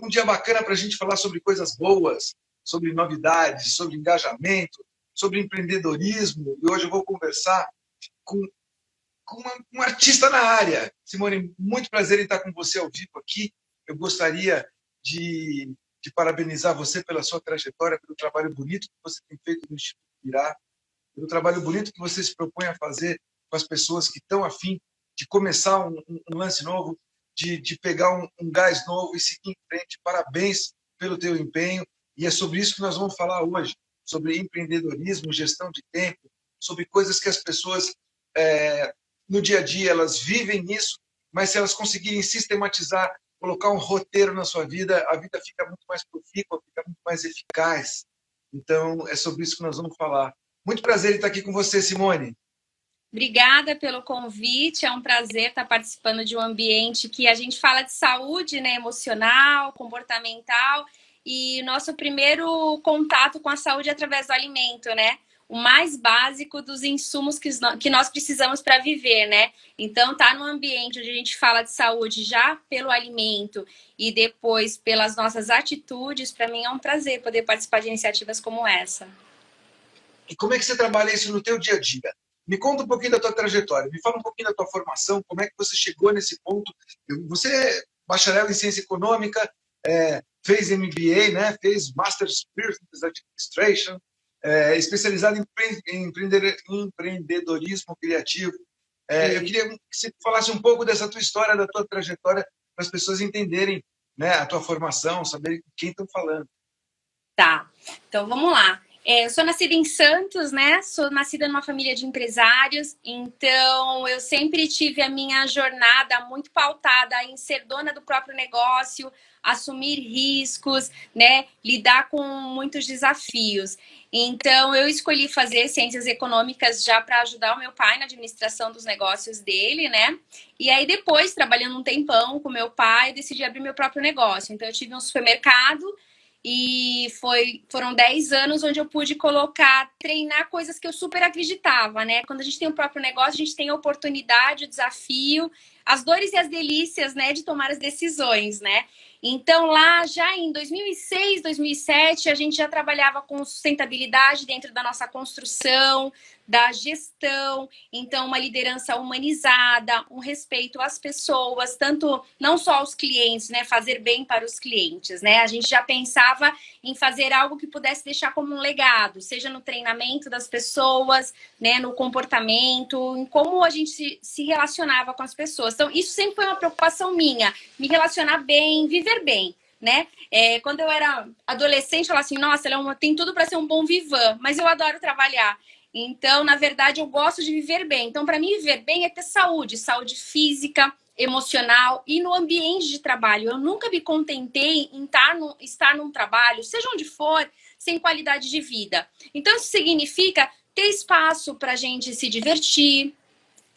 um dia bacana para a gente falar sobre coisas boas, sobre novidades, sobre engajamento, sobre empreendedorismo. E hoje eu vou conversar com um artista na área. Simone, muito prazer em estar com você ao vivo aqui. Eu gostaria de parabenizar você pela sua trajetória, pelo trabalho bonito que você tem feito no Instituto Irá, pelo trabalho bonito que você se propõe a fazer com as pessoas que estão a fim de começar um lance novo, de pegar um gás novo e seguir em frente. Parabéns pelo teu empenho. E é sobre isso que nós vamos falar hoje, sobre empreendedorismo, gestão de tempo, sobre coisas que as pessoas, no dia a dia, elas vivem isso, mas se elas conseguirem sistematizar, colocar um roteiro na sua vida, a vida fica muito mais profícua, fica muito mais eficaz. Então, é sobre isso que nós vamos falar. Muito prazer em estar aqui com você, Simone. Obrigada pelo convite, é um prazer estar participando de um ambiente que a gente fala de saúde, né, emocional, comportamental, e nosso primeiro contato com a saúde é através do alimento, né? O mais básico dos insumos que nós precisamos para viver, né? Então, tá num ambiente onde a gente fala de saúde já pelo alimento e depois pelas nossas atitudes, para mim é um prazer poder participar de iniciativas como essa. E como é que você trabalha isso no teu dia a dia? Me conta um pouquinho da tua trajetória, me fala um pouquinho da tua formação, como é que você chegou nesse ponto. Você é bacharel em ciência econômica, fez MBA, né? Fez Master's in Business Administration, especializado em empreendedorismo criativo. Eu queria que você falasse um pouco dessa tua história, da tua trajetória, para as pessoas entenderem, né, a tua formação, saberem com quem estão falando. Tá, então vamos lá. Eu sou nascida em Santos, né? Sou nascida numa família de empresários, então eu sempre tive a minha jornada muito pautada em ser dona do próprio negócio, assumir riscos, né? Lidar com muitos desafios. Então eu escolhi fazer ciências econômicas já para ajudar o meu pai na administração dos negócios dele, né? E aí depois, trabalhando um tempão com meu pai, eu decidi abrir meu próprio negócio. Então eu tive um supermercado. E foram 10 anos onde eu pude treinar coisas que eu super acreditava, né? Quando a gente tem o próprio negócio, a gente tem a oportunidade, o desafio, as dores e as delícias, né, de tomar as decisões, né? Então, lá já em 2006, 2007, a gente já trabalhava com sustentabilidade dentro da nossa construção, da gestão, então uma liderança humanizada, um respeito às pessoas, tanto não só aos clientes, né, fazer bem para os clientes, né? A gente já pensava em fazer algo que pudesse deixar como um legado, seja no treinamento das pessoas, né, no comportamento, em como a gente se relacionava com as pessoas. Então, isso sempre foi uma preocupação minha, me relacionar bem, viver bem. Né? Quando eu era adolescente, eu falava assim, nossa, ela tem tudo para ser um bom vivan, mas eu adoro trabalhar. Então, na verdade, eu gosto de viver bem. Então, para mim, viver bem é ter saúde, saúde física, emocional e no ambiente de trabalho. Eu nunca me contentei em estar num trabalho, seja onde for, sem qualidade de vida. Então, isso significa ter espaço para a gente se divertir,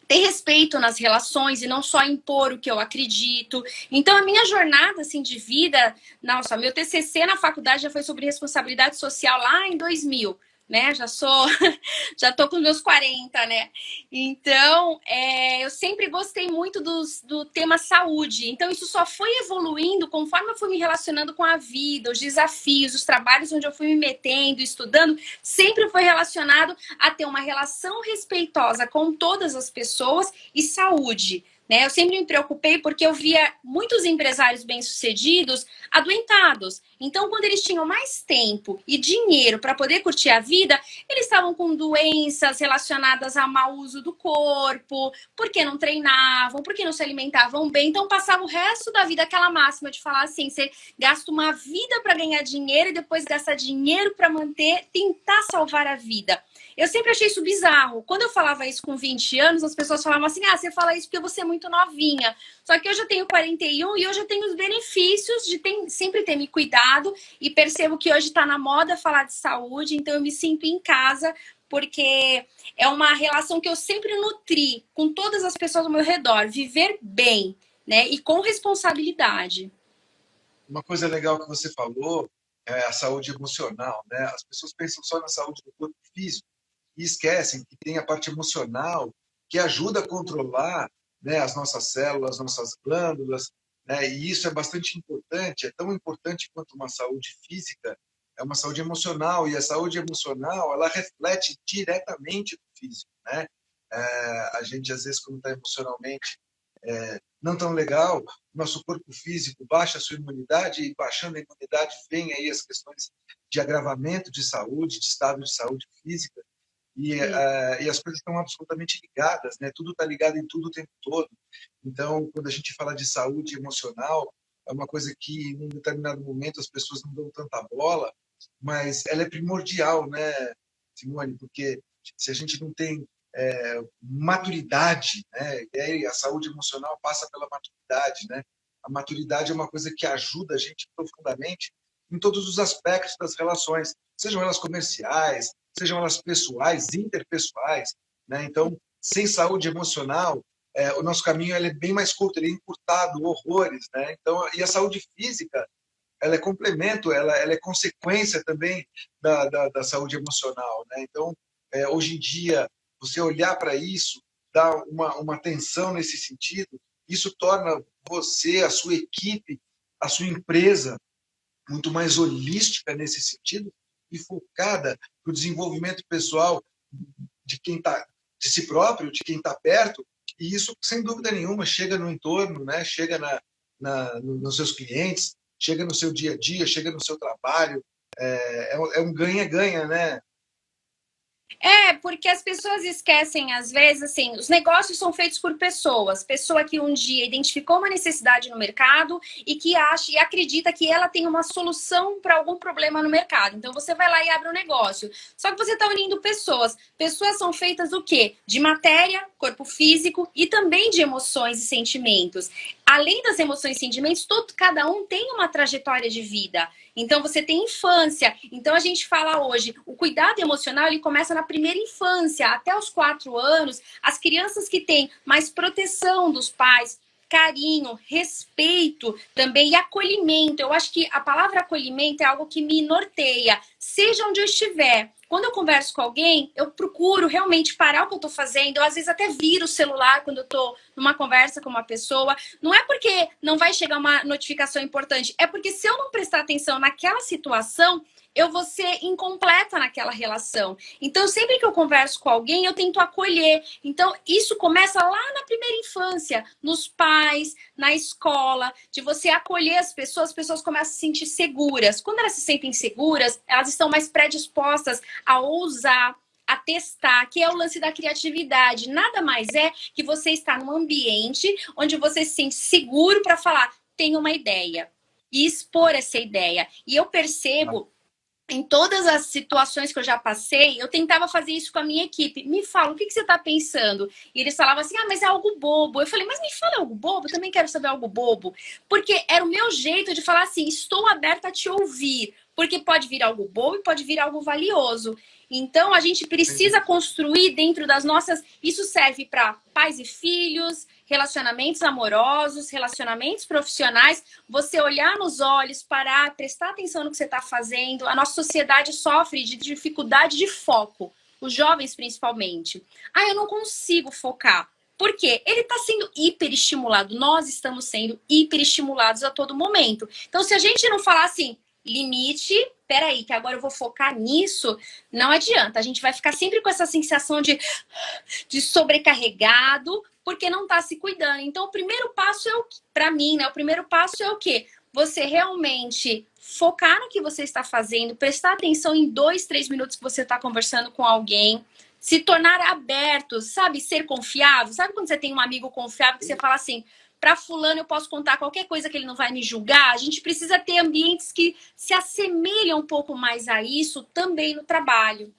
ter respeito nas relações e não só impor o que eu acredito. Então, a minha jornada assim, de vida... Nossa, meu TCC na faculdade já foi sobre responsabilidade social lá em 2000. Né? Já tô com meus 40, né? Então, eu sempre gostei muito do tema saúde. Então, isso só foi evoluindo conforme eu fui me relacionando com a vida, os desafios, os trabalhos onde eu fui me metendo, estudando, sempre foi relacionado a ter uma relação respeitosa com todas as pessoas e saúde. Né? Eu sempre me preocupei porque eu via muitos empresários bem-sucedidos adoentados. Então, quando eles tinham mais tempo e dinheiro para poder curtir a vida, eles estavam com doenças relacionadas a mau uso do corpo, porque não treinavam, porque não se alimentavam bem. Então, passava o resto da vida aquela máxima de falar assim, você gasta uma vida para ganhar dinheiro e depois gasta dinheiro para tentar salvar a vida. Eu sempre achei isso bizarro. Quando eu falava isso com 20 anos, as pessoas falavam assim, você fala isso porque você é muito novinha. Só que eu já tenho 41 e eu já tenho os benefícios de sempre ter me cuidado e percebo que hoje está na moda falar de saúde, então eu me sinto em casa porque é uma relação que eu sempre nutri com todas as pessoas ao meu redor, viver bem, né? E com responsabilidade. Uma coisa legal que você falou é a saúde emocional, né? As pessoas pensam só na saúde do corpo físico e esquecem que tem a parte emocional que ajuda a controlar, né, as nossas células, as nossas glândulas, né? E isso é bastante importante, é tão importante quanto uma saúde física, é uma saúde emocional, e a saúde emocional, ela reflete diretamente no físico, né? A gente, às vezes, quando está emocionalmente não tão legal, nosso corpo físico baixa a sua imunidade, e baixando a imunidade vem aí as questões de agravamento de saúde, de estado de saúde física, e as coisas estão absolutamente ligadas, né? Tudo está ligado em tudo o tempo todo. Então, quando a gente fala de saúde emocional, é uma coisa que, em um determinado momento, as pessoas não dão tanta bola, mas ela é primordial, né, Simone? Porque se a gente não tem maturidade, né? E aí a saúde emocional passa pela maturidade, né? A maturidade é uma coisa que ajuda a gente profundamente em todos os aspectos das relações, sejam elas comerciais, sejam elas pessoais, interpessoais, né? Então, sem saúde emocional, o nosso caminho ele é bem mais curto, ele é encurtado, horrores, né? Então, e a saúde física, ela é complemento, ela é consequência também da saúde emocional, né? Então, hoje em dia, você olhar para isso, dar uma atenção nesse sentido, isso torna você, a sua equipe, a sua empresa muito mais holística nesse sentido e focada no desenvolvimento pessoal de quem está, de si próprio, de quem está perto, e isso, sem dúvida nenhuma, chega no entorno, né? Chega nos seus clientes, chega no seu dia a dia, chega no seu trabalho, é um ganha-ganha, né? Porque as pessoas esquecem, às vezes, assim, os negócios são feitos por pessoas. Pessoa que um dia identificou uma necessidade no mercado e que acha e acredita que ela tem uma solução para algum problema no mercado. Então, você vai lá e abre um negócio. Só que você está unindo pessoas. Pessoas são feitas do quê? De matéria, corpo físico e também de emoções e sentimentos. Além das emoções e sentimentos, cada um tem uma trajetória de vida. Então, você tem infância. Então, a gente fala hoje, o cuidado emocional, ele começa na primeira infância, até os 4 anos. As crianças que têm mais proteção dos pais, carinho, respeito também e acolhimento. Eu acho que a palavra acolhimento é algo que me norteia, seja onde eu estiver. Quando eu converso com alguém, eu procuro realmente parar o que eu estou fazendo. Eu, às vezes, até viro o celular quando eu estou numa conversa com uma pessoa. Não é porque não vai chegar uma notificação importante. É porque se eu não prestar atenção naquela situação, eu vou ser incompleta naquela relação. Então, sempre que eu converso com alguém, eu tento acolher. Então, isso começa lá na primeira infância, nos pais, na escola, de você acolher as pessoas começam a se sentir seguras. Quando elas se sentem seguras, elas estão mais predispostas a ousar, a testar, que é o lance da criatividade. Nada mais é que você está num ambiente onde você se sente seguro para falar, tenho uma ideia, e expor essa ideia. E eu percebo, em todas as situações que eu já passei, eu tentava fazer isso com a minha equipe. Me fala, o que você está pensando? E eles falavam assim, mas é algo bobo. Eu falei, mas me fala algo bobo, eu também quero saber algo bobo. Porque era o meu jeito de falar assim, estou aberta a te ouvir. Porque pode vir algo bobo e pode vir algo valioso. Então, a gente precisa construir dentro das nossas... Isso serve para pais e filhos, relacionamentos amorosos, relacionamentos profissionais. Você olhar nos olhos, parar, prestar atenção no que você está fazendo. A nossa sociedade sofre de dificuldade de foco. Os jovens, principalmente. Eu não consigo focar. Por quê? Ele está sendo hiperestimulado. Nós estamos sendo hiperestimulados a todo momento. Então, se a gente não falar assim... limite, peraí, que agora eu vou focar nisso, não adianta. A gente vai ficar sempre com essa sensação de sobrecarregado, porque não tá se cuidando. Então, o primeiro passo para mim, né? O primeiro passo é o quê? Você realmente focar no que você está fazendo, prestar atenção em 2, 3 minutos que você está conversando com alguém, se tornar aberto, sabe? Ser confiável. Sabe quando você tem um amigo confiável que você fala assim... para fulano eu posso contar qualquer coisa que ele não vai me julgar. A gente precisa ter ambientes que se assemelham um pouco mais a isso também no trabalho.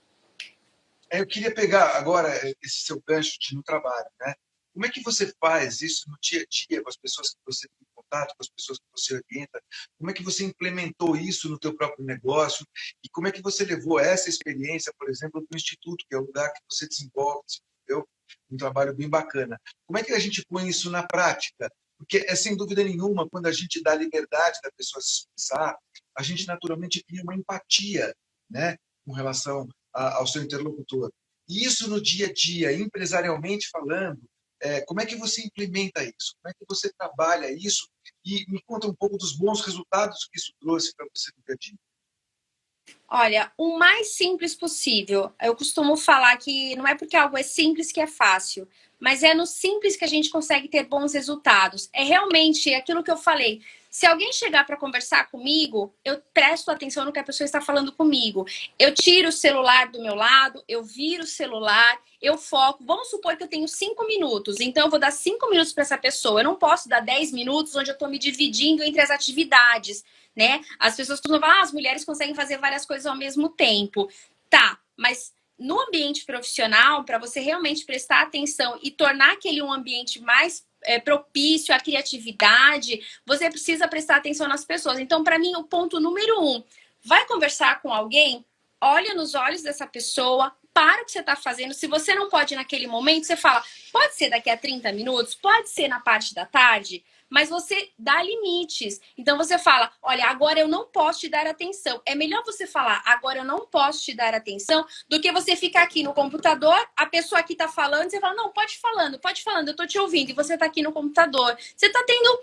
Eu queria pegar agora esse seu gancho no trabalho, né? Como é que você faz isso no dia a dia com as pessoas que você tem contato, com as pessoas que você orienta? Como é que você implementou isso no teu próprio negócio? E como é que você levou essa experiência, por exemplo, para o Instituto, que é o lugar que você desenvolve, um trabalho bem bacana. Como é que a gente põe isso na prática? Porque sem dúvida nenhuma, quando a gente dá liberdade da pessoa se expressar, a gente naturalmente cria uma empatia, né, com relação ao seu interlocutor. E isso no dia a dia, empresarialmente falando, como é que você implementa isso? Como é que você trabalha isso E me conta um pouco dos bons resultados que isso trouxe para você no dia a dia. Olha, o mais simples possível. Eu costumo falar que não é porque algo é simples que é fácil, mas é no simples que a gente consegue ter bons resultados. É realmente aquilo que eu falei. Se alguém chegar para conversar comigo, eu presto atenção no que a pessoa está falando comigo. Eu tiro o celular do meu lado, eu viro o celular, eu foco. Vamos supor que eu tenho 5 minutos, então eu vou dar 5 minutos para essa pessoa. Eu não posso dar 10 minutos onde eu estou me dividindo entre as atividades, né? As pessoas costumam falar, as mulheres conseguem fazer várias coisas ao mesmo tempo. Tá, mas no ambiente profissional, para você realmente prestar atenção e tornar aquele um ambiente mais propício à criatividade, você precisa prestar atenção nas pessoas. Então, para mim, o ponto número 1, vai conversar com alguém, olha nos olhos dessa pessoa, para o que você está fazendo. Se você não pode naquele momento, você fala, pode ser daqui a 30 minutos, pode ser na parte da tarde, mas você dá limites. Então você fala, olha, agora eu não posso te dar atenção. É melhor você falar, agora eu não posso te dar atenção, do que você ficar aqui no computador, a pessoa aqui tá falando, você fala, não, pode falando, eu tô te ouvindo, e você tá aqui no computador. Você tá tendo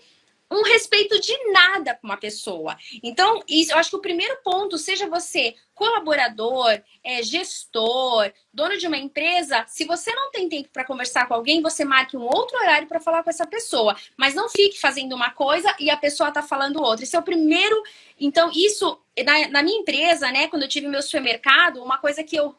um respeito de nada com uma pessoa. Então, isso, eu acho que o primeiro ponto, seja você colaborador, gestor, dono de uma empresa, se você não tem tempo para conversar com alguém, você marque um outro horário para falar com essa pessoa. Mas não fique fazendo uma coisa e a pessoa está falando outra. Esse é o primeiro. Então, isso, na minha empresa, né, quando eu tive meu supermercado, uma coisa que eu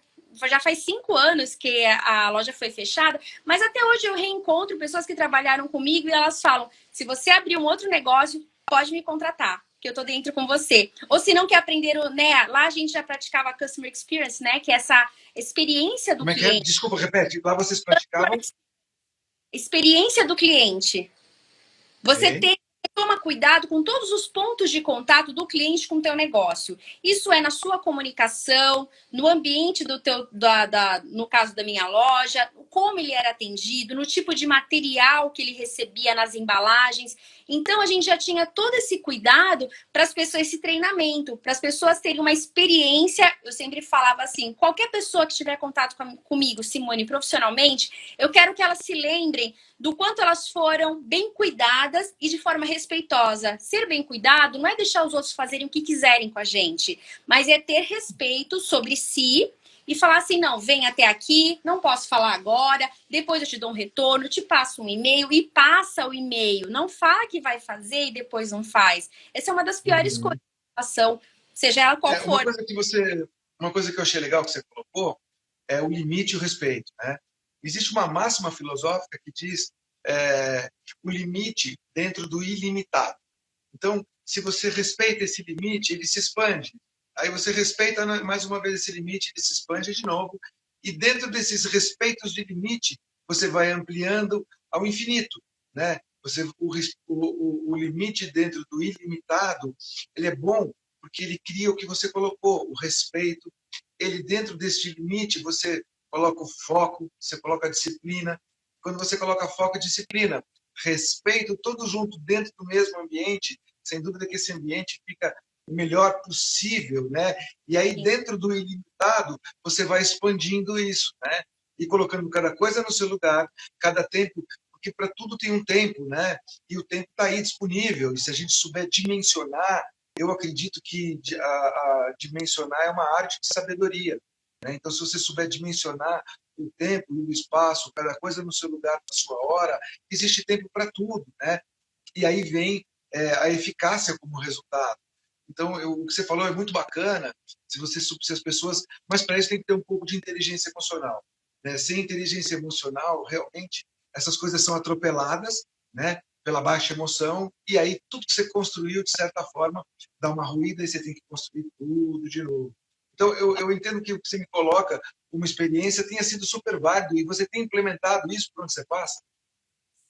já faz 5 anos que a loja foi fechada, mas até hoje eu reencontro pessoas que trabalharam comigo e elas falam, se você abrir um outro negócio, pode me contratar, que eu tô dentro com você. Ou se não quer aprender, né, lá a gente já praticava Customer Experience, né, que é essa experiência do cliente. Como é que é? Desculpa, repete. Lá vocês praticavam? Experiência do cliente. Você toma cuidado com todos os pontos de contato do cliente com o teu negócio. Isso é na sua comunicação, no ambiente do teu, no caso da minha loja, como ele era atendido, no tipo de material que ele recebia nas embalagens. Então, a gente já tinha todo esse cuidado para as pessoas, esse treinamento, para as pessoas terem uma experiência. Eu sempre falava assim, qualquer pessoa que tiver contato comigo, Simone, profissionalmente, eu quero que elas se lembrem do quanto elas foram bem cuidadas e de forma respeitosa. Ser bem cuidado não é deixar os outros fazerem o que quiserem com a gente, mas é ter respeito sobre si e falar assim, não, vem até aqui, não posso falar agora, depois eu te dou um retorno, te passo um e-mail e passa o e-mail. Não fala que vai fazer e depois não faz. Essa é uma das piores coisas da ação, seja ela qual for. Uma coisa que eu achei legal que você colocou é o limite e o respeito, né? Existe uma máxima filosófica que diz o limite dentro do ilimitado. Então, se você respeita esse limite, ele se expande. Aí você respeita mais uma vez esse limite, ele se expande de novo. E dentro desses respeitos de limite, você vai ampliando ao infinito, né? O limite dentro do ilimitado, ele é bom porque ele cria o que você colocou, o respeito. Ele dentro deste limite, você coloca o foco, você coloca a disciplina. Quando você coloca foco e disciplina, respeito, todo junto dentro do mesmo ambiente, sem dúvida que esse ambiente fica o melhor possível, né? E aí, dentro do ilimitado, você vai expandindo isso, né? E colocando cada coisa no seu lugar, cada tempo, porque para tudo tem um tempo, né? E o tempo está aí disponível. E se a gente souber dimensionar, eu acredito que dimensionar é uma arte de sabedoria, né? Então, se você souber dimensionar o tempo e o espaço, cada coisa no seu lugar, na sua hora, existe tempo para tudo, né? E aí vem a eficácia como resultado. Então, o que você falou é muito bacana, se as pessoas... Mas para isso tem que ter um pouco de inteligência emocional, né? Sem inteligência emocional, realmente, essas coisas são atropeladas, né? Pela baixa emoção, e aí tudo que você construiu, de certa forma, dá uma ruída e você tem que construir tudo de novo. Então, eu entendo que o que você me coloca, uma experiência, tenha sido super válido, e você tem implementado isso por onde você passa?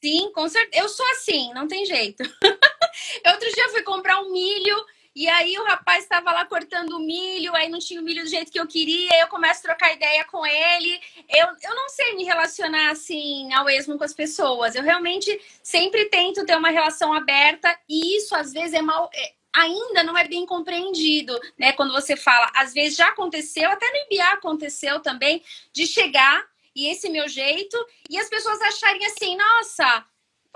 Sim, com certeza. Eu sou assim, não tem jeito. Outro dia eu fui comprar um milho, e aí o rapaz estava lá cortando o milho, aí não tinha o milho do jeito que eu queria, aí eu começo a trocar ideia com ele. Eu não sei me relacionar assim ao esmo com as pessoas. Eu realmente sempre tento ter uma relação aberta, e isso às vezes ainda não é bem compreendido, né? Quando você fala, às vezes já aconteceu, até no IBA aconteceu também, de chegar, e esse meu jeito, e as pessoas acharem assim, nossa,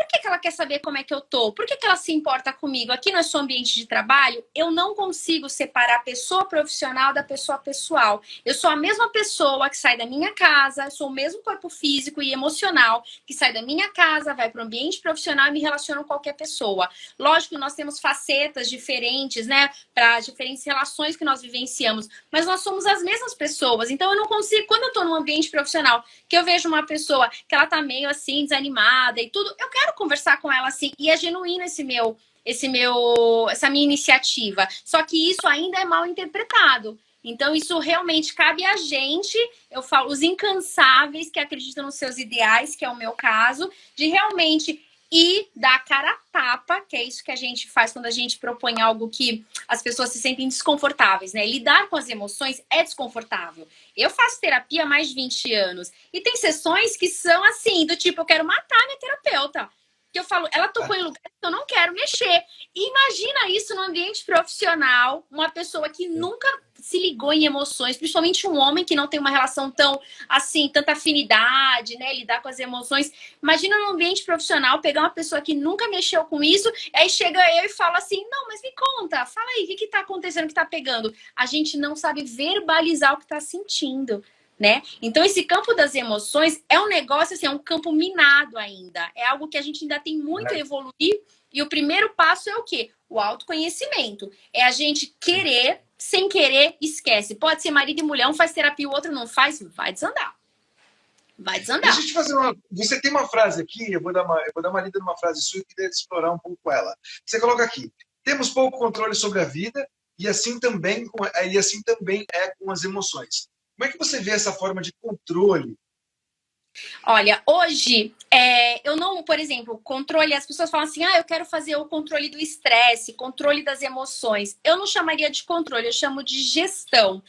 Por que ela quer saber como é que eu tô? Por que ela se importa comigo? Aqui no nosso ambiente de trabalho, eu não consigo separar a pessoa profissional da pessoa pessoal. Eu sou a mesma pessoa que sai da minha casa, eu sou o mesmo corpo físico e emocional que sai da minha casa, vai para o ambiente profissional e me relaciona com qualquer pessoa. Lógico que nós temos facetas diferentes, né, para diferentes relações que nós vivenciamos, mas nós somos as mesmas pessoas. Então eu não consigo, quando eu tô num ambiente profissional, que eu vejo uma pessoa que ela tá meio assim, desanimada e tudo, eu quero conversar com ela assim, e é genuíno essa minha iniciativa. Só que isso ainda é mal interpretado. Então, isso realmente cabe a gente, eu falo, os incansáveis que acreditam nos seus ideais, que é o meu caso, de realmente ir dar a cara a tapa, que é isso que a gente faz quando a gente propõe algo que as pessoas se sentem desconfortáveis, né? Lidar com as emoções é desconfortável. Eu faço terapia há mais de 20 anos e tem sessões que são assim, do tipo, eu quero matar minha terapeuta. Que eu falo, ela tocou em lugares que eu não quero mexer. E imagina isso no ambiente profissional, uma pessoa que nunca se ligou em emoções, principalmente um homem que não tem uma relação tão, assim, tanta afinidade, né, lidar com as emoções. Imagina no ambiente profissional pegar uma pessoa que nunca mexeu com isso, aí chega eu e fala assim, não, mas me conta, fala aí, o que tá acontecendo, o que tá pegando? A gente não sabe verbalizar o que tá sentindo. Né? Então, esse campo das emoções é um negócio, assim, é um campo minado ainda. É algo que a gente ainda tem muito a evoluir. E o primeiro passo é o quê? O autoconhecimento. É a gente querer, sem querer, esquece. Pode ser marido e mulher, um faz terapia, o outro não faz, vai desandar. Vai desandar. Deixa eu te fazer uma... Você tem uma frase aqui, eu vou dar uma lida numa frase sua e queria explorar um pouco ela. Você coloca aqui, temos pouco controle sobre a vida e assim também é com as emoções. Como é que você vê essa forma de controle? Olha, hoje, eu não, por exemplo, controle, as pessoas falam assim, eu quero fazer o controle do estresse, controle das emoções. Eu não chamaria de controle, eu chamo de gestão.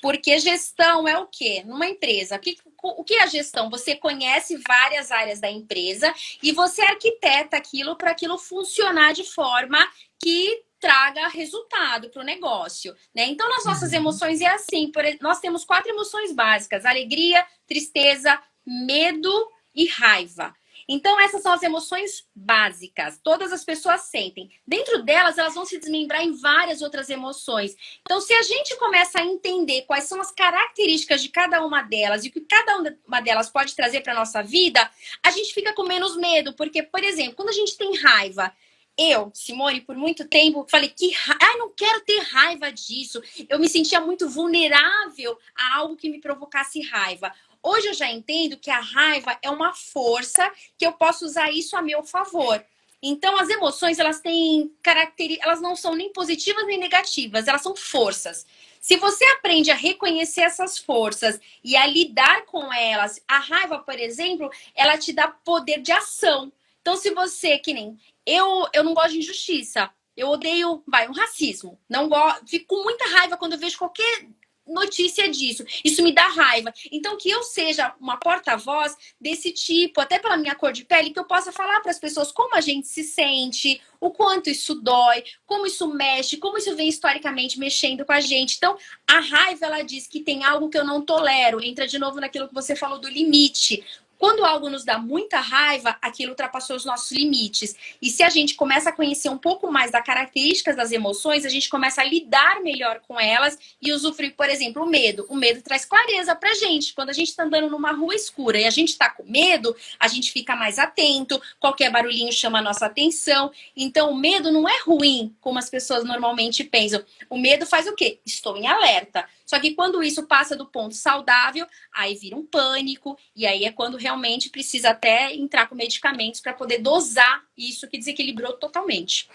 Porque gestão é o quê? Numa empresa. O que é a gestão? Você conhece várias áreas da empresa e você arquiteta aquilo para aquilo funcionar de forma que traga resultado para o negócio, né? Então, nas nossas emoções é assim. Nós temos 4 emoções básicas: alegria, tristeza, medo e raiva. Então, essas são as emoções básicas. Todas as pessoas sentem. Dentro delas, elas vão se desmembrar em várias outras emoções. Então, se a gente começa a entender quais são as características de cada uma delas e o que cada uma delas pode trazer para a nossa vida, a gente fica com menos medo. Porque, por exemplo, quando a gente tem raiva, eu, Simone, por muito tempo, falei que não quero ter raiva disso. Eu me sentia muito vulnerável a algo que me provocasse raiva. Hoje eu já entendo que a raiva é uma força que eu posso usar isso a meu favor. Então, as emoções, elas têm características, elas não são nem positivas nem negativas, elas são forças. Se você aprende a reconhecer essas forças e a lidar com elas, a raiva, por exemplo, ela te dá poder de ação. Então, se você, que nem eu não gosto de injustiça, eu odeio, um racismo. Não gosto, fico com muita raiva quando eu vejo qualquer notícia disso. Isso me dá raiva. Então, que eu seja uma porta-voz desse tipo, até pela minha cor de pele, que eu possa falar para as pessoas como a gente se sente, o quanto isso dói, como isso mexe, como isso vem historicamente mexendo com a gente. Então, a raiva, ela diz que tem algo que eu não tolero. Entra de novo naquilo que você falou do limite. Quando algo nos dá muita raiva, aquilo ultrapassou os nossos limites. E se a gente começa a conhecer um pouco mais das características das emoções, a gente começa a lidar melhor com elas e usufruir, por exemplo, o medo. O medo traz clareza pra gente. Quando a gente tá andando numa rua escura e a gente tá com medo, a gente fica mais atento, qualquer barulhinho chama a nossa atenção. Então, o medo não é ruim, como as pessoas normalmente pensam. O medo faz o quê? Estou em alerta. Só que quando isso passa do ponto saudável, aí vira um pânico, e aí é quando realmente precisa até entrar com medicamentos para poder dosar isso que desequilibrou totalmente.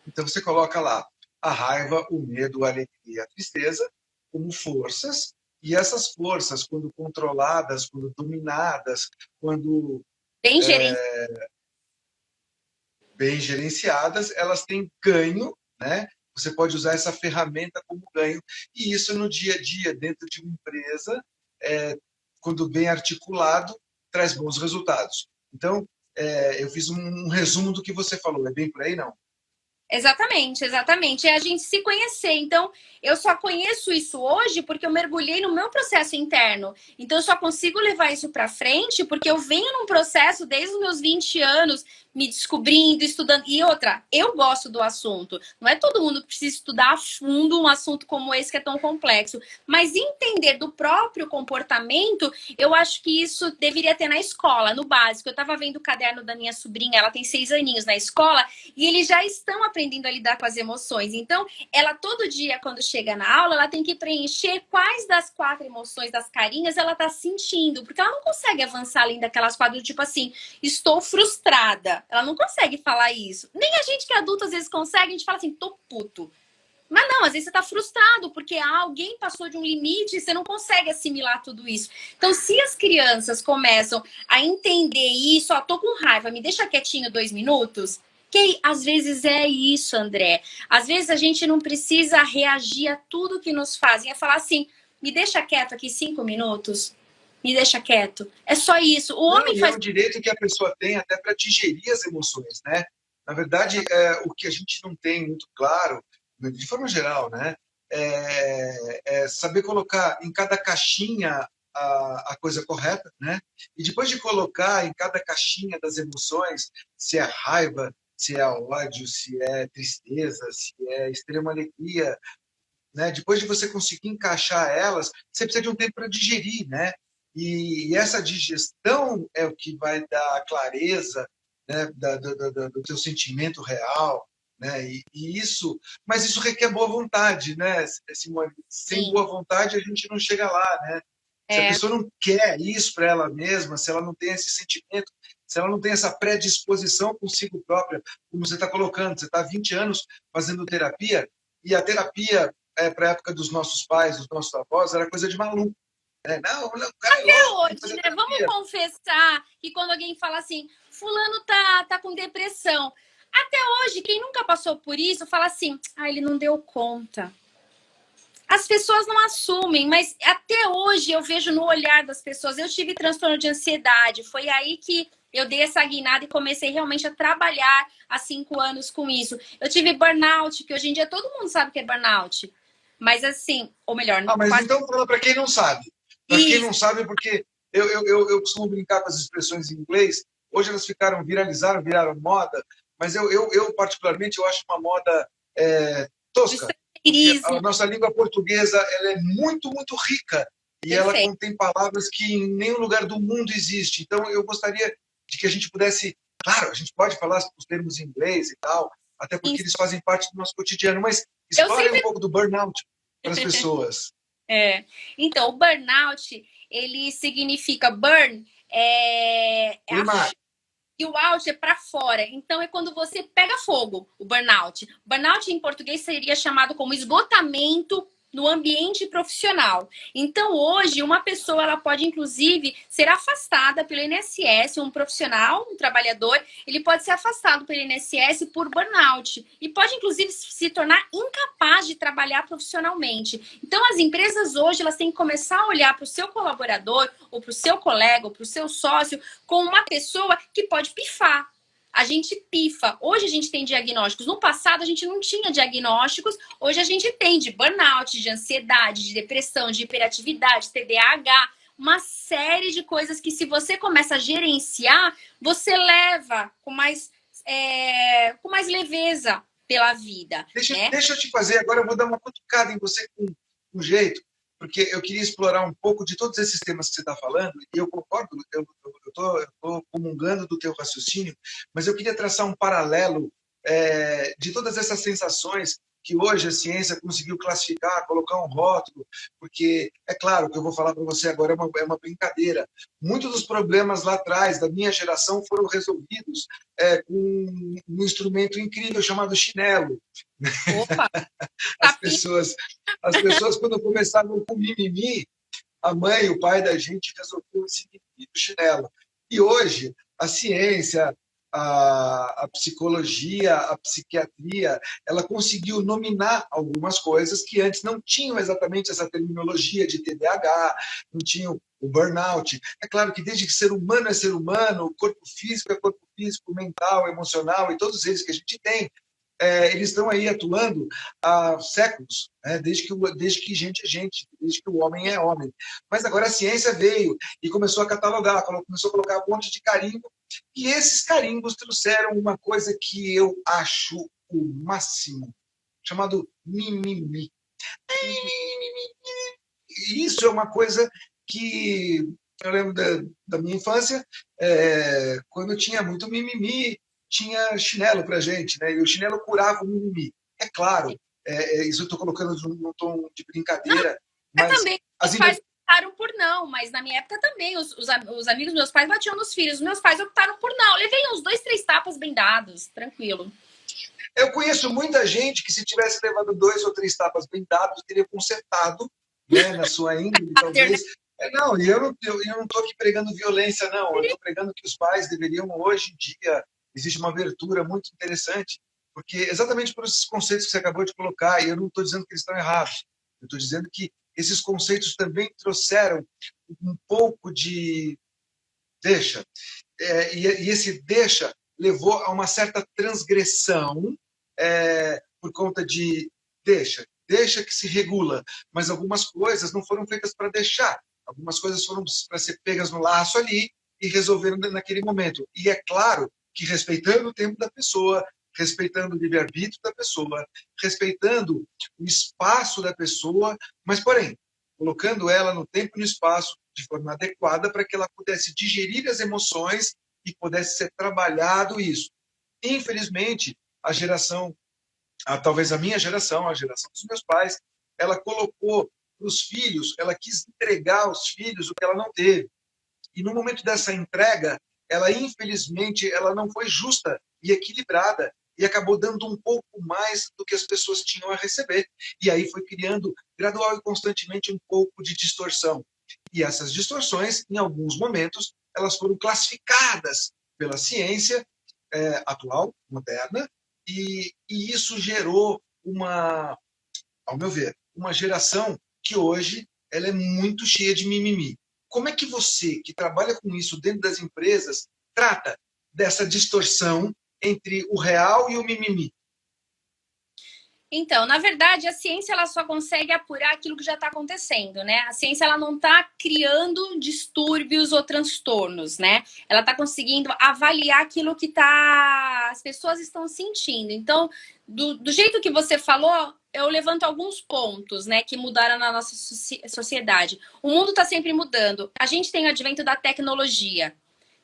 Então você coloca lá a raiva, o medo, a alegria, a tristeza como forças, e essas forças, quando controladas, quando dominadas, quando bem gerenciadas, elas têm ganho, né? Você pode usar essa ferramenta como ganho. E isso no dia a dia, dentro de uma empresa, quando bem articulado, traz bons resultados. Então, eu fiz um resumo do que você falou. É bem por aí, não? Exatamente, exatamente. É a gente se conhecer. Então, eu só conheço isso hoje porque eu mergulhei no meu processo interno. Então, eu só consigo levar isso para frente porque eu venho num processo desde os meus 20 anos, me descobrindo, estudando. E outra, eu gosto do assunto. Não é todo mundo que precisa estudar a fundo um assunto como esse que é tão complexo. Mas entender do próprio comportamento, eu acho que isso deveria ter na escola, no básico. Eu estava vendo o caderno da minha sobrinha, ela tem 6 aninhos na escola, e eles já estão aprendendo a lidar com as emoções. Então, ela todo dia, quando chega na aula, ela tem que preencher quais das 4 emoções, das carinhas, ela tá sentindo. Porque ela não consegue avançar além daquelas 4, tipo assim, estou frustrada. Ela não consegue falar isso. Nem a gente que é adulto, às vezes, consegue. A gente fala assim, tô puto. Mas não, às vezes você tá frustrado porque alguém passou de um limite e você não consegue assimilar tudo isso. Então, se as crianças começam a entender isso, ó, tô com raiva, me deixa quietinho 2 minutos, que às vezes é isso, André. Às vezes a gente não precisa reagir a tudo que nos fazem. É falar assim, me deixa quieto aqui 5 minutos, me deixa quieto. É só isso. O Não, homem e é faz... um direito que a pessoa tem até para digerir as emoções, né? Na verdade, o que a gente não tem muito claro, de forma geral, né? É saber colocar em cada caixinha a coisa correta, né? E depois de colocar em cada caixinha das emoções, se é raiva, se é ódio, se é tristeza, se é extrema alegria, né? Depois de você conseguir encaixar elas, você precisa de um tempo para digerir, né? E essa digestão é o que vai dar a clareza, né, do teu sentimento real, né? E isso, mas isso requer boa vontade, né, Simone? Sem Sim, boa vontade a gente não chega lá, né? Se a é, pessoa não quer isso para ela mesma, se ela não tem esse sentimento, se ela não tem essa predisposição consigo própria, como você está colocando, você está há 20 anos fazendo terapia, e a terapia para a época dos nossos pais, dos nossos avós, era coisa de maluco. Né? Não, o cara é louco, tem que hoje, fazer né? Vamos terapia. confessar que quando alguém fala assim, fulano tá com depressão. Até hoje, quem nunca passou por isso, fala assim, ah, ele não deu conta. As pessoas não assumem, mas até hoje eu vejo no olhar das pessoas. Eu tive transtorno de ansiedade, foi aí que eu dei essa guinada e comecei realmente a trabalhar há 5 anos com isso. Eu tive burnout, que hoje em dia todo mundo sabe o que é burnout. Mas assim, ou melhor, Ah, mas quase então fala para quem não sabe. Para quem isso. não sabe, porque eu costumo brincar com as expressões em inglês. Hoje elas ficaram, viralizaram, viraram moda, mas eu particularmente, eu acho uma moda O tosca, porque estrangeirismo, a nossa língua portuguesa ela é muito, muito rica e ela perfeito. contém palavras que em nenhum lugar do mundo existe. Então, eu gostaria de que a gente pudesse... Claro, a gente pode falar os termos em inglês e tal, até porque eles fazem parte do nosso cotidiano, mas Eu explore um sempre pouco do burnout para as pessoas. é. Então, o burnout, ele significa burn, é a Queimar. e o out é para fora. Então, é quando você pega fogo, o burnout. Burnout, em português, seria chamado como esgotamento no ambiente profissional. Então, hoje, uma pessoa ela pode, inclusive, ser afastada pelo INSS, um profissional, um trabalhador, ele pode ser afastado pelo INSS por burnout e pode, inclusive, se tornar incapaz de trabalhar profissionalmente. Então, as empresas hoje elas têm que começar a olhar para o seu colaborador, ou para o seu colega, ou para o seu sócio, com uma pessoa que pode pifar. A gente pifa. Hoje a gente tem diagnósticos. No passado a gente não tinha diagnósticos. Hoje a gente tem de burnout, de ansiedade, de depressão, de hiperatividade, TDAH, uma série de coisas que se você começa a gerenciar, você leva com mais leveza pela vida, né? Deixa eu te fazer, agora eu vou dar uma cutucada em você com um jeito, porque eu queria explorar um pouco de todos esses temas que você está falando, e eu concordo, eu tô comungando do teu raciocínio, mas eu queria traçar um paralelo de todas essas sensações que hoje a ciência conseguiu classificar, colocar um rótulo, porque é claro que eu vou falar para você agora é uma brincadeira. Muitos dos problemas lá atrás, da minha geração, foram resolvidos com um instrumento incrível chamado chinelo. Opa, As tapinha. pessoas, as pessoas quando começavam com mimimi, a mãe e o pai da gente resolviam esse mimimi do chinelo. E hoje, a ciência, a psicologia, a psiquiatria, ela conseguiu nominar algumas coisas que antes não tinham exatamente essa terminologia de TDAH, não tinham o burnout. É claro que desde que ser humano é ser humano, o corpo físico é corpo físico, mental, emocional e todos eles que a gente tem, eles estão aí atuando há séculos, né? Desde que gente é gente, desde que o homem é homem. Mas agora a ciência veio e começou a catalogar, começou a colocar um monte de carimbo, e esses carimbos trouxeram uma coisa que eu acho o máximo, chamado mimimi. E isso é uma coisa que eu lembro da minha infância, quando eu tinha muito mimimi, tinha chinelo pra gente, né? E o chinelo curava o mimimi. É claro, isso eu estou colocando num tom de brincadeira, mas também, as os pais optaram por não, mas na minha época também, os amigos dos meus pais batiam nos filhos, os meus pais optaram por não. Eu levei uns 2, 3 tapas bem dados, tranquilo. Eu conheço muita gente que, se tivesse levado 2 ou 3 tapas bem dados, teria consertado, né, na sua índole, talvez. Não, e eu não estou aqui pregando violência, não. Eu estou pregando que os pais deveriam, hoje em dia, existe uma abertura muito interessante, porque exatamente por esses conceitos que você acabou de colocar, e eu não estou dizendo que eles estão errados, eu estou dizendo que esses conceitos também trouxeram um pouco de deixa, e esse deixa levou a uma certa transgressão, por conta de deixa que se regula, mas algumas coisas não foram feitas para deixar, algumas coisas foram para ser pegas no laço ali e resolveram naquele momento. E é claro que respeitando o tempo da pessoa, respeitando o livre-arbítrio da pessoa, respeitando o espaço da pessoa, mas, porém, colocando ela no tempo e no espaço de forma adequada para que ela pudesse digerir as emoções e pudesse ser trabalhado isso. Infelizmente, a geração, talvez a minha geração, a geração dos meus pais, ela colocou para os filhos, ela quis entregar aos filhos o que ela não teve. E no momento dessa entrega, ela, infelizmente, ela não foi justa e equilibrada e acabou dando um pouco mais do que as pessoas tinham a receber. E aí foi criando, gradual e constantemente, um pouco de distorção. E essas distorções, em alguns momentos, elas foram classificadas pela ciência atual, moderna, e isso gerou ao meu ver, uma geração que hoje ela é muito cheia de mimimi. Como é que você, que trabalha com isso dentro das empresas, trata dessa distorção entre o real e o mimimi? Então, na verdade, a ciência ela só consegue apurar aquilo que já está acontecendo, né? A ciência ela não está criando distúrbios ou transtornos, né? Ela está conseguindo avaliar aquilo que as pessoas estão sentindo. Então, do jeito que você falou, eu levanto alguns pontos, né, que mudaram na nossa sociedade. O mundo está sempre mudando. A gente tem o advento da tecnologia.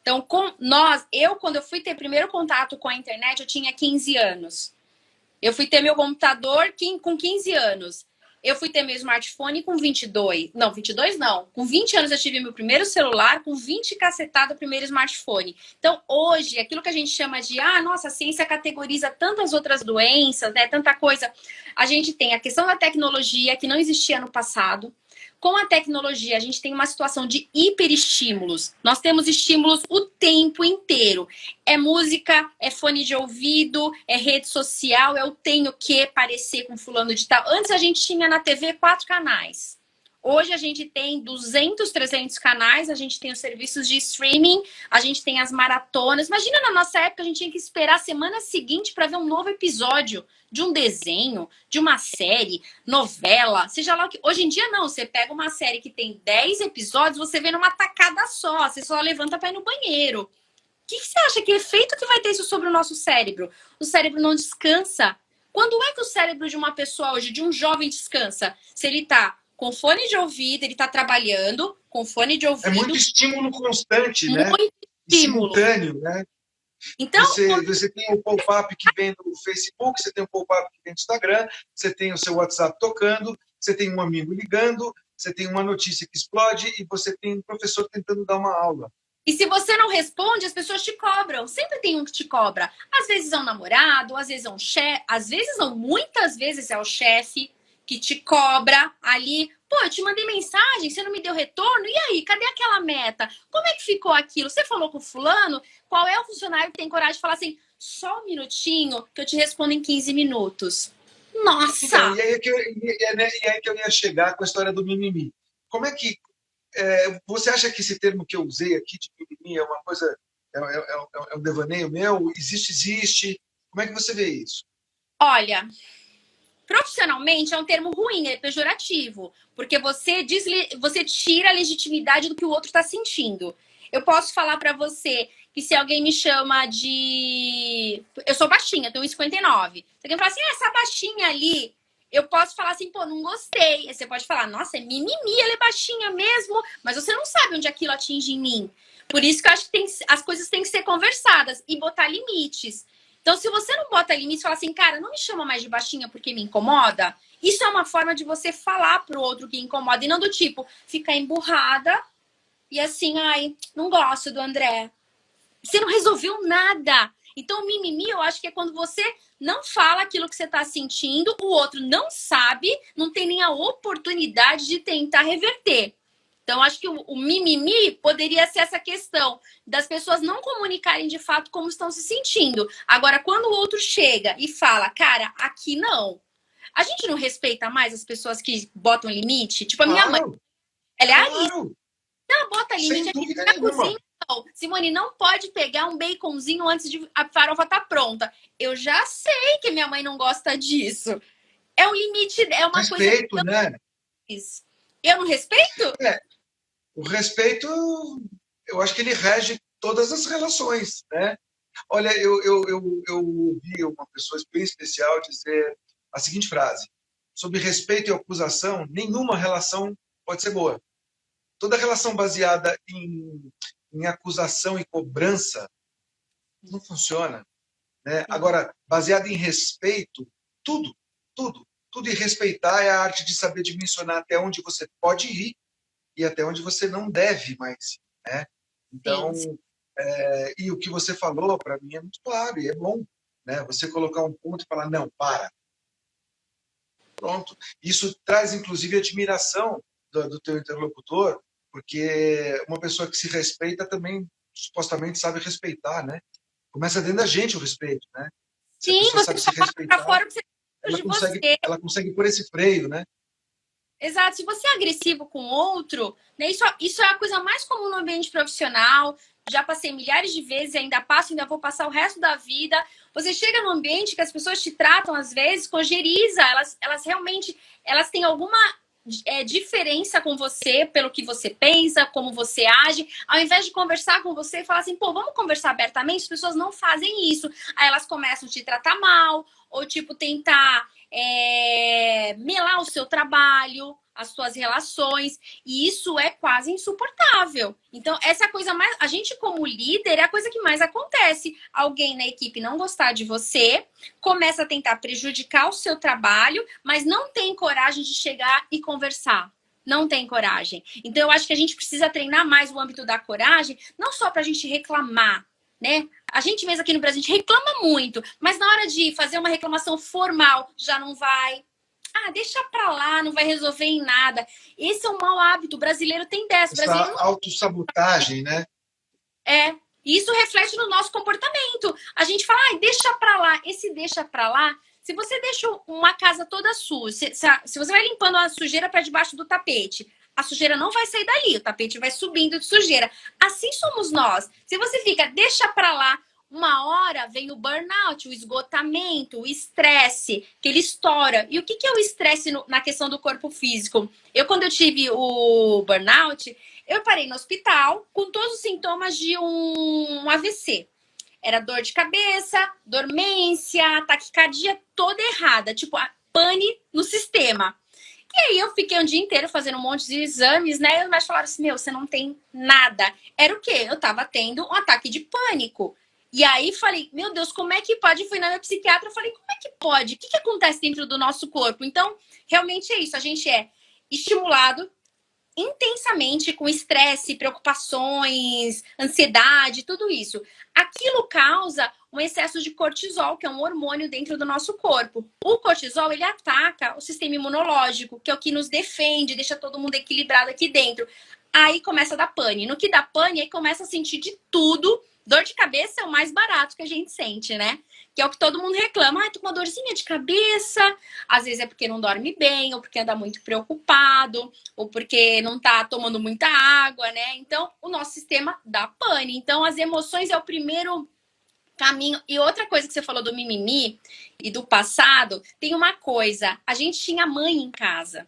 Então, quando eu fui ter primeiro contato com a internet, eu tinha 15 anos. Eu fui ter meu computador com 15 anos. Eu fui ter meu smartphone com 22. Não, 22 não. Com 20 anos eu tive meu primeiro celular, com 20 cacetado o primeiro smartphone. Então, hoje, aquilo que a gente chama de, nossa, a ciência categoriza tantas outras doenças, né, tanta coisa. A gente tem a questão da tecnologia, que não existia no passado. Com a tecnologia, a gente tem uma situação de hiperestímulos. Nós temos estímulos o tempo inteiro. É música, é fone de ouvido, é rede social, eu tenho que parecer com fulano de tal. Antes a gente tinha na TV 4 canais. Hoje a gente tem 200, 300 canais, a gente tem os serviços de streaming, a gente tem as maratonas. Imagina, na nossa época a gente tinha que esperar a semana seguinte para ver um novo episódio de um desenho, de uma série, novela, seja lá o que. Hoje em dia não, você pega uma série que tem 10 episódios, você vê numa tacada só, você só levanta para ir no banheiro. O que você acha? Que efeito que vai ter isso sobre o nosso cérebro? O cérebro não descansa. Quando é que o cérebro de uma pessoa hoje, de um jovem, descansa? Se ele tá com fone de ouvido, ele tá trabalhando com fone de ouvido. É muito estímulo constante, né? Muito estímulo. Simultâneo, né? Então, você tem o pop-up que vem do Facebook, você tem o pop-up que vem do Instagram, você tem o seu WhatsApp tocando, você tem um amigo ligando, você tem uma notícia que explode e você tem um professor tentando dar uma aula. E se você não responde, as pessoas te cobram. Sempre tem um que te cobra. Às vezes é um namorado, às vezes é um chefe, às vezes não, muitas vezes é o chefe que te cobra ali. Pô, eu te mandei mensagem, você não me deu retorno? E aí, cadê aquela meta? Como é que ficou aquilo? Você falou com o fulano? Qual é o funcionário que tem coragem de falar assim, só um minutinho que eu te respondo em 15 minutos? Nossa! Então, e aí que eu ia chegar com a história do mimimi. Como é que... você acha que esse termo que eu usei aqui de mimimi é uma coisa... É um devaneio meu? Existe? Como é que você vê isso? Olha, profissionalmente é um termo ruim, é pejorativo, porque você tira a legitimidade do que o outro está sentindo. Eu posso falar para você que se alguém me chama de... Eu sou baixinha, tenho 1,59. Se alguém falar assim, essa baixinha ali, eu posso falar assim, pô, não gostei. Aí você pode falar, nossa, é mimimi, ela é baixinha mesmo, mas você não sabe onde aquilo atinge em mim. Por isso que eu acho que as coisas têm que ser conversadas e botar limites. Então, se você não bota limite e fala assim, cara, não me chama mais de baixinha porque me incomoda, isso é uma forma de você falar pro outro que incomoda, e não do tipo, ficar emburrada e assim, ai, não gosto do André. Você não resolveu nada. Então, mimimi, eu acho que é quando você não fala aquilo que você está sentindo, o outro não sabe, não tem nem a oportunidade de tentar reverter. Então, acho que o mimimi poderia ser essa questão das pessoas não comunicarem de fato como estão se sentindo. Agora, quando o outro chega e fala, cara, aqui não. A gente não respeita mais as pessoas que botam limite? Tipo, a minha mãe, Claro, ela é a claro, ela bota limite sem aqui dúvida na nenhuma. cozinha. Não. Simone, não pode pegar um baconzinho antes de a farofa estar pronta. Eu já sei que minha mãe não gosta disso. É um limite, é uma coisa que Respeito, eu né? fiz. Eu não respeito? É, o respeito, eu acho que ele rege todas as relações, né? Olha, eu ouvi uma pessoa bem especial dizer a seguinte frase: sobre respeito e acusação, nenhuma relação pode ser boa. Toda relação baseada em acusação e cobrança não funciona, né? Sim, Agora, baseada em respeito, tudo, tudo e respeitar é a arte de saber dimensionar até onde você pode ir e até onde você não deve mais ir, né? sim. Então, e o que você falou para mim é muito claro e é bom, né? Você colocar um ponto e falar não, para, pronto. Isso traz inclusive admiração do teu interlocutor, porque uma pessoa que se respeita também supostamente sabe respeitar, né? Começa dentro da gente o respeito, né? Se a Sim, pessoa você sabe se só passa para respeitar, fora o que você de você. ela consegue pôr esse freio, né? Exato. Se você é agressivo com outro, né, isso é a coisa mais comum no ambiente profissional. Já passei milhares de vezes, ainda passo, ainda vou passar o resto da vida. Você chega num ambiente que as pessoas te tratam, às vezes, com geriza. Elas realmente elas têm alguma diferença com você, pelo que você pensa, como você age. Ao invés de conversar com você e falar assim, pô, vamos conversar abertamente, as pessoas não fazem isso. Aí elas começam a te tratar mal, ou tipo, tentar melar o seu trabalho, as suas relações, e isso é quase insuportável. Então, essa é a coisa mais. A gente, como líder, é a coisa que mais acontece. Alguém na equipe não gostar de você, começa a tentar prejudicar o seu trabalho, mas não tem coragem de chegar e conversar. Não tem coragem. Então, eu acho que a gente precisa treinar mais o âmbito da coragem, não só para a gente reclamar, né? A gente mesmo aqui no Brasil, a gente reclama muito, mas na hora de fazer uma reclamação formal, já não vai. Ah, deixa pra lá, não vai resolver em nada. Esse é um mau hábito. O brasileiro tem dessa. O brasileiro Essa não autossabotagem, né? é. E isso reflete no nosso comportamento. A gente fala, ah, deixa pra lá. Esse deixa pra lá. Se você deixa uma casa toda suja, se você vai limpando a sujeira para debaixo do tapete, a sujeira não vai sair dali, o tapete vai subindo de sujeira. Assim somos nós. Se você fica, deixa pra lá, uma hora vem o burnout, o esgotamento, o estresse, que ele estoura. E o que é o estresse na questão do corpo físico? Quando eu tive o burnout, eu parei no hospital com todos os sintomas de um AVC. Era dor de cabeça, dormência, taquicardia toda errada, tipo, a pane no sistema. E aí eu fiquei um dia inteiro fazendo um monte de exames, né? E os médicos falaram assim, meu, você não tem nada. Era o quê? Eu tava tendo um ataque de pânico. E aí falei, meu Deus, como é que pode? Fui na minha psiquiatra, falei, como é que pode? O que acontece dentro do nosso corpo? Então, realmente é isso, a gente é estimulado intensamente com estresse, preocupações, ansiedade, tudo isso. Aquilo causa um excesso de cortisol, que é um hormônio dentro do nosso corpo. O cortisol, ele ataca o sistema imunológico, que é o que nos defende, deixa todo mundo equilibrado aqui dentro. Aí começa a dar pane. No que dá pane, aí começa a sentir de tudo. Dor de cabeça é o mais barato que a gente sente, né? Que é o que todo mundo reclama. Ah, tô com uma dorzinha de cabeça. Às vezes é porque não dorme bem, ou porque anda muito preocupado, ou porque não tá tomando muita água, né? Então, o nosso sistema dá pane. Então, as emoções é o primeiro caminho. E outra coisa que você falou do mimimi e do passado, tem uma coisa, a gente tinha mãe em casa.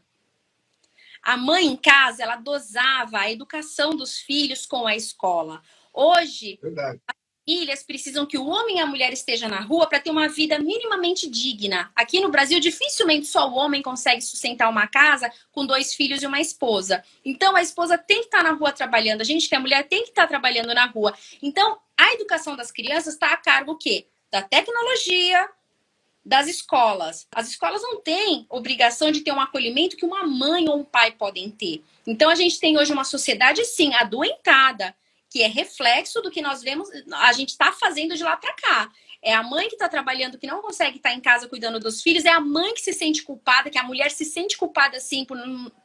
A mãe em casa, ela dosava a educação dos filhos com a escola. Hoje, Verdade. famílias precisam que o homem e a mulher estejam na rua para ter uma vida minimamente digna. Aqui no Brasil, dificilmente só o homem consegue sustentar uma casa com 2 filhos e uma esposa. Então, a esposa tem que estar na rua trabalhando. A gente que é mulher tem que estar trabalhando na rua. Então, a educação das crianças está a cargo o quê? Da tecnologia, das escolas. As escolas não têm obrigação de ter um acolhimento que uma mãe ou um pai podem ter. Então, a gente tem hoje uma sociedade, sim, adoentada, que é reflexo do que nós vemos, a gente está fazendo de lá para cá. É a mãe que está trabalhando, que não consegue estar em casa cuidando dos filhos, é a mãe que se sente culpada, que a mulher se sente culpada, sim,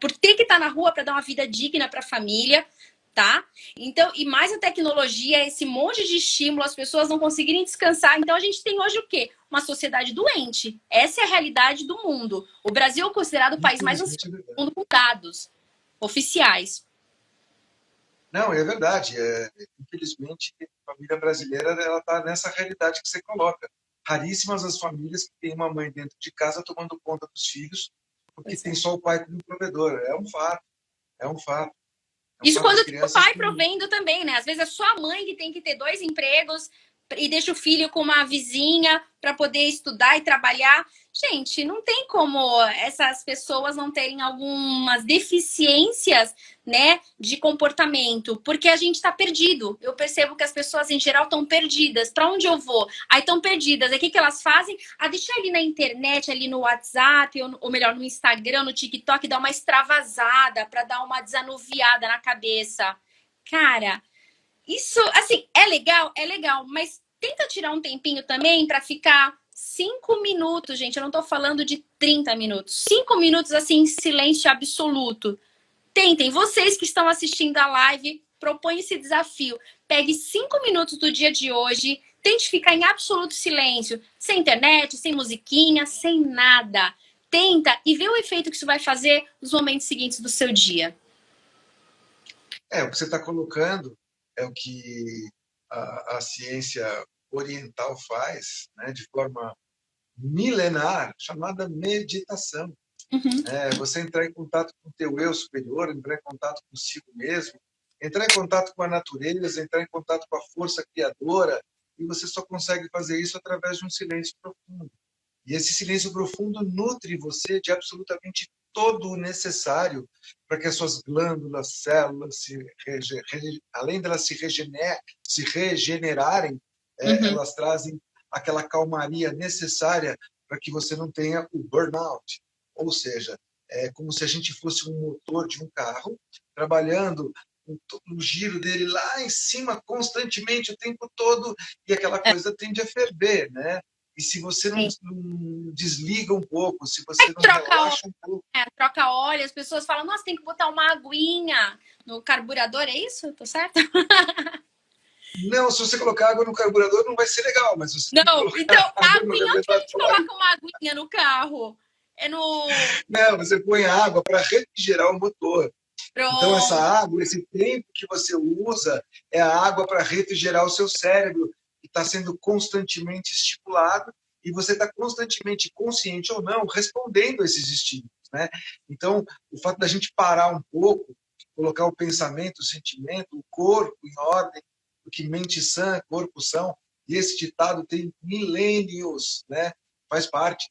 por ter que estar na rua para dar uma vida digna para a família, tá? Então, e mais a tecnologia, esse monte de estímulo, as pessoas não conseguirem descansar. Então, a gente tem hoje o quê? Uma sociedade doente. Essa é a realidade do mundo. O Brasil é considerado o país mais ansioso do mundo com dados oficiais. Não, é verdade. Infelizmente, a família brasileira ela está nessa realidade que você coloca. Raríssimas as famílias que têm uma mãe dentro de casa tomando conta dos filhos, porque tem só o pai como provedor. É um fato. É um fato. Isso quando tem o pai provendo também, né? Às vezes é só a mãe que tem que ter 2 empregos e deixa o filho com uma vizinha para poder estudar e trabalhar. Gente, não tem como essas pessoas não terem algumas deficiências, né, de comportamento, porque a gente está perdido. Eu percebo que as pessoas em geral estão perdidas. Para onde eu vou? Aí estão perdidas. Aí o que que elas fazem? A deixar ali na internet, ali no WhatsApp, ou melhor, no Instagram, no TikTok, dar uma extravasada para dar uma desanuviada na cabeça. Cara, isso, assim, é legal, mas tenta tirar um tempinho também para ficar 5 minutos, gente. Eu não tô falando de 30 minutos. 5 minutos, assim, em silêncio absoluto. Tentem, vocês que estão assistindo a live, propõe esse desafio. Pegue 5 minutos do dia de hoje, tente ficar em absoluto silêncio, sem internet, sem musiquinha, sem nada. Tenta e vê o efeito que isso vai fazer nos momentos seguintes do seu dia. O que você está colocando é o que a ciência oriental faz, né, de forma milenar, chamada meditação. Uhum. Você entrar em contato com o teu eu superior, entrar em contato consigo mesmo, entrar em contato com a natureza, entrar em contato com a força criadora, e você só consegue fazer isso através de um silêncio profundo. E esse silêncio profundo nutre você de absolutamente todo o necessário para que as suas glândulas, células, além de elas se regenerarem, elas trazem aquela calmaria necessária para que você não tenha o burnout. Ou seja, é como se a gente fosse um motor de um carro trabalhando no giro dele lá em cima constantemente o tempo todo e aquela coisa tende a ferver, né? E se você não desliga um pouco, se você não relaxa um pouco... Troca óleo, as pessoas falam, nossa, tem que botar uma aguinha no carburador, é isso? Tô certo? Não, se você colocar água no carburador não vai ser legal, mas você não, então a aguinha, onde a gente coloca uma aguinha no carro? É no... Não, você põe água para refrigerar o motor. Pronto. Então, essa água, esse tempo que você usa, é a água para refrigerar o seu cérebro, que está sendo constantemente estimulado, e você está constantemente, consciente ou não, respondendo a esses estímulos, né? Então, o fato da gente parar um pouco, colocar o pensamento, o sentimento, o corpo em ordem, porque mente sã, corpo são, e esse ditado tem milênios, né? Faz parte.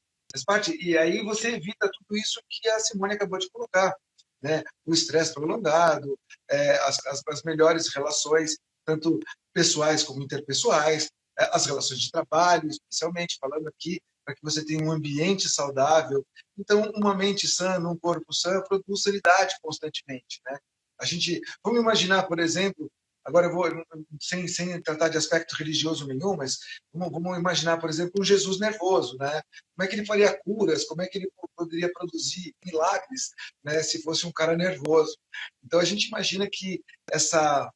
E aí você evita tudo isso que a Simone acabou de colocar, né? O estresse prolongado, as melhores relações, tanto pessoais como interpessoais, as relações de trabalho, especialmente, falando aqui, para que você tenha um ambiente saudável. Então, uma mente sã, um corpo sã, produz sanidade constantemente, né? Vamos imaginar, por exemplo, agora eu vou, sem tratar de aspecto religioso nenhum, mas vamos imaginar, por exemplo, um Jesus nervoso, né? Como é que ele faria curas? Como é que ele poderia produzir milagres, né, se fosse um cara nervoso? Então, a gente imagina que essa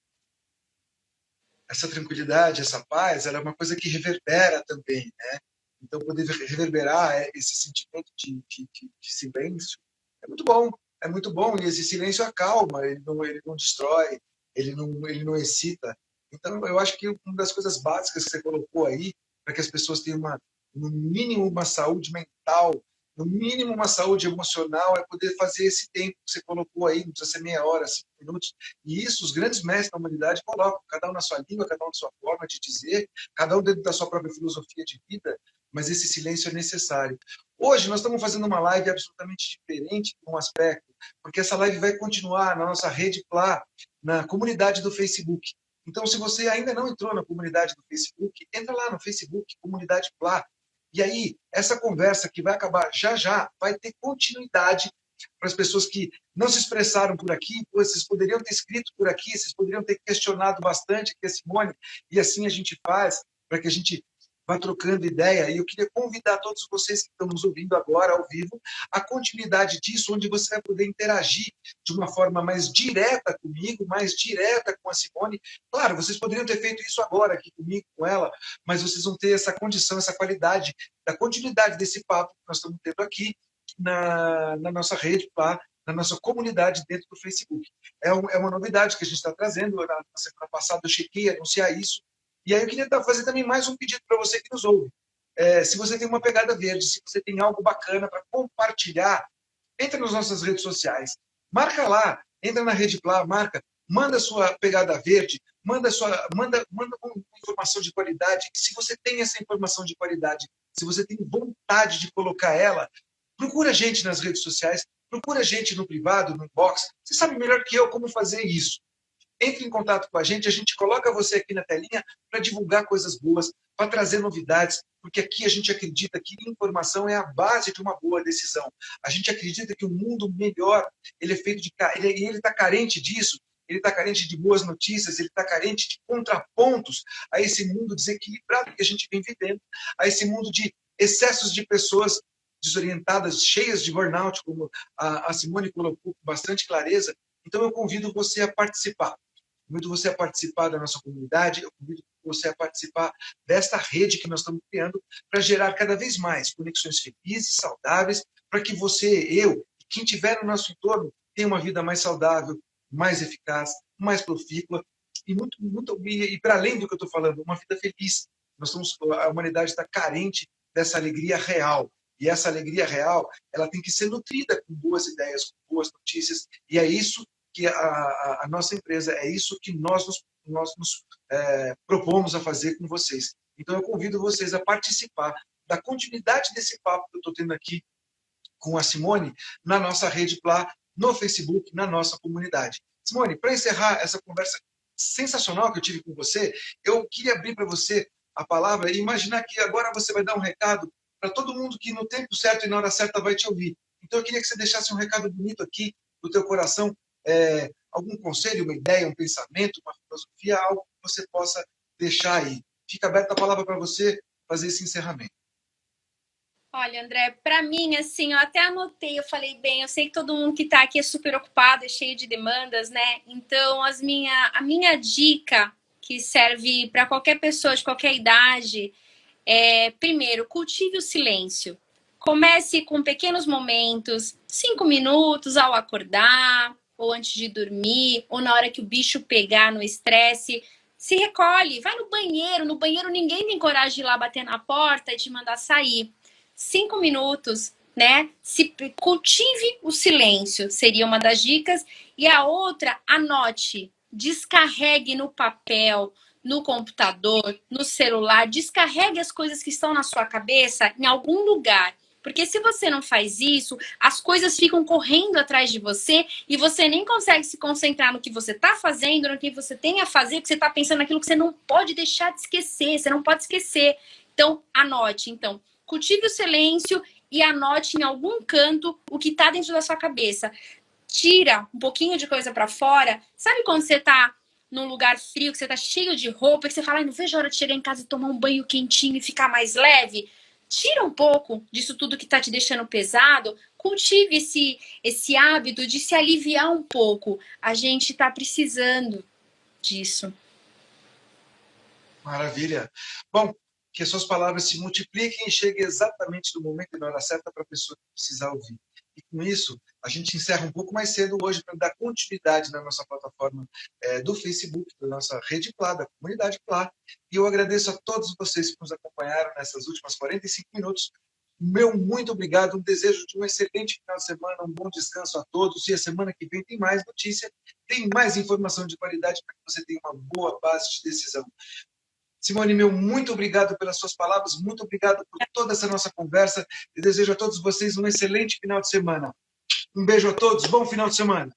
tranquilidade, essa paz, ela é uma coisa que reverbera também, né? Então, poder reverberar esse sentimento de silêncio é muito bom. É muito bom, e esse silêncio acalma, ele não destrói, ele não excita, Então, eu acho que uma das coisas básicas que você colocou aí, para que as pessoas tenham no mínimo uma saúde mental, no mínimo uma saúde emocional, é poder fazer esse tempo que você colocou aí, não precisa ser meia hora, 5 minutos. E isso os grandes mestres da humanidade colocam, cada um na sua língua, cada um na sua forma de dizer, cada um dentro da sua própria filosofia de vida, mas esse silêncio é necessário. Hoje nós estamos fazendo uma live absolutamente diferente em um aspecto, porque essa live vai continuar na nossa rede Plá, na comunidade do Facebook. Então, se você ainda não entrou na comunidade do Facebook, entra lá no Facebook, Comunidade Plá. E aí, essa conversa que vai acabar já já, vai ter continuidade para as pessoas que não se expressaram por aqui, vocês poderiam ter escrito por aqui, vocês poderiam ter questionado bastante aqui a Simone, e assim a gente faz, para que a gente vá trocando ideia. E eu queria convidar todos vocês que estão nos ouvindo agora, ao vivo, a continuidade disso, onde você vai poder interagir de uma forma mais direta comigo, mais direta com a Simone. Claro, vocês poderiam ter feito isso agora aqui comigo, com ela, mas vocês vão ter essa condição, essa qualidade da continuidade desse papo que nós estamos tendo aqui na nossa rede, lá, na nossa comunidade dentro do Facebook. É uma novidade que a gente está trazendo. Na semana passada eu cheguei a anunciar isso. E aí eu queria fazer também mais um pedido para você que nos ouve. Se você tem uma pegada verde, se você tem algo bacana para compartilhar, entra nas nossas redes sociais. Marca lá, entra na Rede Plá, marca, manda sua pegada verde, manda uma informação de qualidade. E se você tem essa informação de qualidade, se você tem vontade de colocar ela, procura a gente nas redes sociais, procura a gente no privado, no inbox. Você sabe melhor que eu como fazer isso. Entre em contato com a gente coloca você aqui na telinha para divulgar coisas boas, para trazer novidades, porque aqui a gente acredita que informação é a base de uma boa decisão. A gente acredita que o mundo melhor, ele é feito de... ele está carente disso, ele está carente de boas notícias, ele está carente de contrapontos a esse mundo desequilibrado que a gente vem vivendo, a esse mundo de excessos de pessoas desorientadas, cheias de burnout, como a Simone colocou com bastante clareza. Então eu convido você a participar. Convido você a participar da nossa comunidade, eu convido você a participar desta rede que nós estamos criando para gerar cada vez mais conexões felizes, saudáveis, para que você, eu e quem estiver no nosso entorno tenha uma vida mais saudável, mais eficaz, mais profícua e para além do que eu estou falando, uma vida feliz. A humanidade está carente dessa alegria real. E essa alegria real, ela tem que ser nutrida com boas ideias, com boas notícias. E é isso que a nossa empresa, é isso que nós nos propomos a fazer com vocês. Então, eu convido vocês a participar da continuidade desse papo que eu estou tendo aqui com a Simone na nossa rede Plá, no Facebook, na nossa comunidade. Simone, para encerrar essa conversa sensacional que eu tive com você, eu queria abrir para você a palavra e imaginar que agora você vai dar um recado para todo mundo que no tempo certo e na hora certa vai te ouvir. Então, eu queria que você deixasse um recado bonito aqui do teu coração, algum conselho, uma ideia, um pensamento, uma filosofia, algo que você possa deixar aí. Fica aberta a palavra para você fazer esse encerramento. Olha, André, para mim, assim, eu até anotei, eu falei, bem, eu sei que todo mundo que está aqui é super ocupado, é cheio de demandas, né? Então, a minha dica, que serve para qualquer pessoa de qualquer idade, primeiro, cultive o silêncio. Comece com pequenos momentos, 5 minutos ao acordar, ou antes de dormir, ou na hora que o bicho pegar no estresse. Se recolhe, vai no banheiro. No banheiro ninguém tem coragem de ir lá bater na porta e te mandar sair. 5 minutos, né? Cultive o silêncio, seria uma das dicas. E a outra, anote, descarregue no papel, no computador, no celular, descarregue as coisas que estão na sua cabeça em algum lugar. Porque se você não faz isso, as coisas ficam correndo atrás de você e você nem consegue se concentrar no que você está fazendo, no que você tem a fazer, porque você está pensando naquilo que você não pode deixar de esquecer, você não pode esquecer. Então, anote. Então, cultive o silêncio e anote em algum canto o que está dentro da sua cabeça. Tira um pouquinho de coisa para fora. Sabe quando você está num lugar frio, que você tá cheio de roupa, que você fala, não vejo a hora de chegar em casa e tomar um banho quentinho e ficar mais leve? Tira um pouco disso tudo que tá te deixando pesado, cultive esse hábito de se aliviar um pouco. A gente tá precisando disso. Maravilha. Bom, que as suas palavras se multipliquem e cheguem exatamente no momento e na hora certa para a pessoa que precisar ouvir. E com isso, a gente encerra um pouco mais cedo hoje para dar continuidade na nossa plataforma do Facebook, da nossa rede Plá, da comunidade Plá. E eu agradeço a todos vocês que nos acompanharam nessas últimas 45 minutos. Meu muito obrigado, um desejo de um excelente final de semana, um bom descanso a todos. E a semana que vem tem mais notícia, tem mais informação de qualidade para que você tenha uma boa base de decisão. Simone, meu muito obrigado pelas suas palavras, muito obrigado por toda essa nossa conversa. Eu desejo a todos vocês um excelente final de semana. Um beijo a todos, bom final de semana.